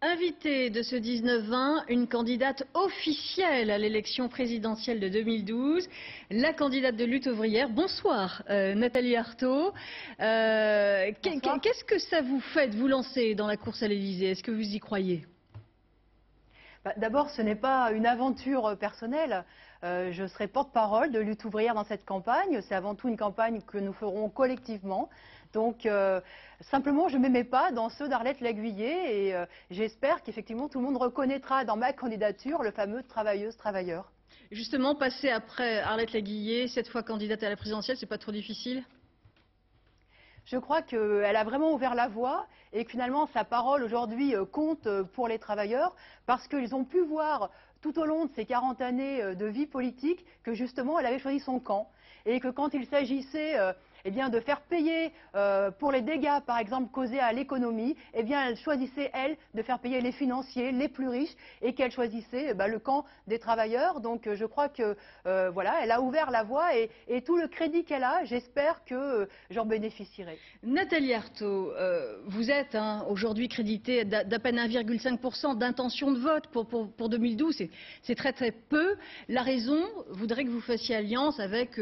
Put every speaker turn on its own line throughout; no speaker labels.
Invitée de ce 19-20, une candidate officielle à l'élection présidentielle de 2012, la candidate de Lutte ouvrière. Bonsoir Nathalie Arthaud. Qu'est-ce que ça vous fait de vous lancer dans la course à l'Élysée? Est-ce que vous y croyez?
D'abord, ce n'est pas une aventure personnelle. Je serai porte-parole de Lutte ouvrière dans cette campagne. C'est avant tout une campagne que nous ferons collectivement. Donc, simplement, je ne me mets pas dans ceux d'Arlette Laguiller et j'espère qu'effectivement tout le monde reconnaîtra dans ma candidature le fameux travailleuse-travailleur.
Justement, passer après Arlette Laguiller, cette fois candidate à la présidentielle, c'est pas trop difficile?
Je crois qu'elle a vraiment ouvert la voie et que finalement sa parole aujourd'hui compte pour les travailleurs parce qu'ils ont pu voir tout au long de ces 40 années de vie politique que justement elle avait choisi son camp et que quand il s'agissait de faire payer pour les dégâts par exemple causés à l'économie, elle choisissait elle de faire payer les financiers, les plus riches et qu'elle choisissait le camp des travailleurs. Donc je crois que voilà, elle a ouvert la voie et tout le crédit qu'elle a, j'espère que j'en bénéficierai.
Nathalie Arthaud, vous êtes aujourd'hui créditée d'à peine 1,5% d'intention de vote pour 2012. C'est très très peu. La raison voudrait que vous fassiez alliance avec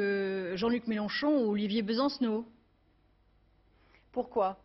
Jean-Luc Mélenchon ou Olivier Besancenot.
Pourquoi?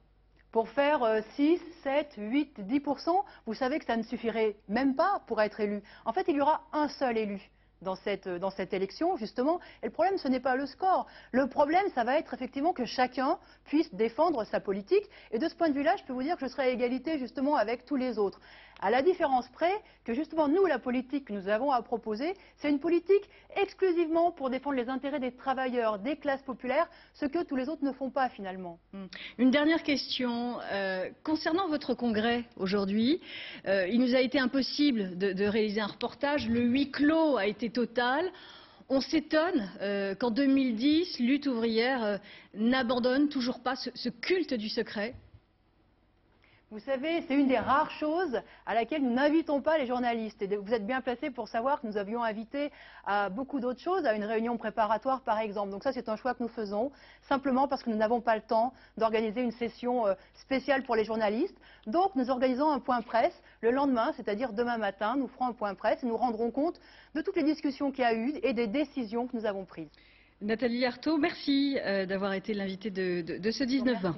Pour faire 6, 7, 8, 10%, vous savez que ça ne suffirait même pas pour être élu. En fait, il y aura un seul élu dans cette élection, justement. Et le problème, ce n'est pas le score. Le problème, ça va être effectivement que chacun puisse défendre sa politique. Et de ce point de vue-là, je peux vous dire que je serai à égalité, justement, avec tous les autres. À la différence près que, justement, nous, la politique que nous avons à proposer, c'est une politique exclusivement pour défendre les intérêts des travailleurs, des classes populaires, ce que tous les autres ne font pas, finalement.
Une dernière question. Concernant votre congrès aujourd'hui, il nous a été impossible de réaliser un reportage. Le huis clos a été total. On s'étonne qu'en 2010, Lutte ouvrière n'abandonne toujours pas ce culte du secret.
Vous savez, c'est une des rares choses à laquelle nous n'invitons pas les journalistes. Et vous êtes bien placés pour savoir que nous avions invité à beaucoup d'autres choses, à une réunion préparatoire par exemple. Donc ça, c'est un choix que nous faisons, simplement parce que nous n'avons pas le temps d'organiser une session spéciale pour les journalistes. Donc nous organisons un point presse le lendemain, c'est-à-dire demain matin. Nous ferons un point presse et nous rendrons compte de toutes les discussions qu'il y a eu et des décisions que nous avons prises.
Nathalie Arthaud, merci d'avoir été l'invitée de ce 19-20.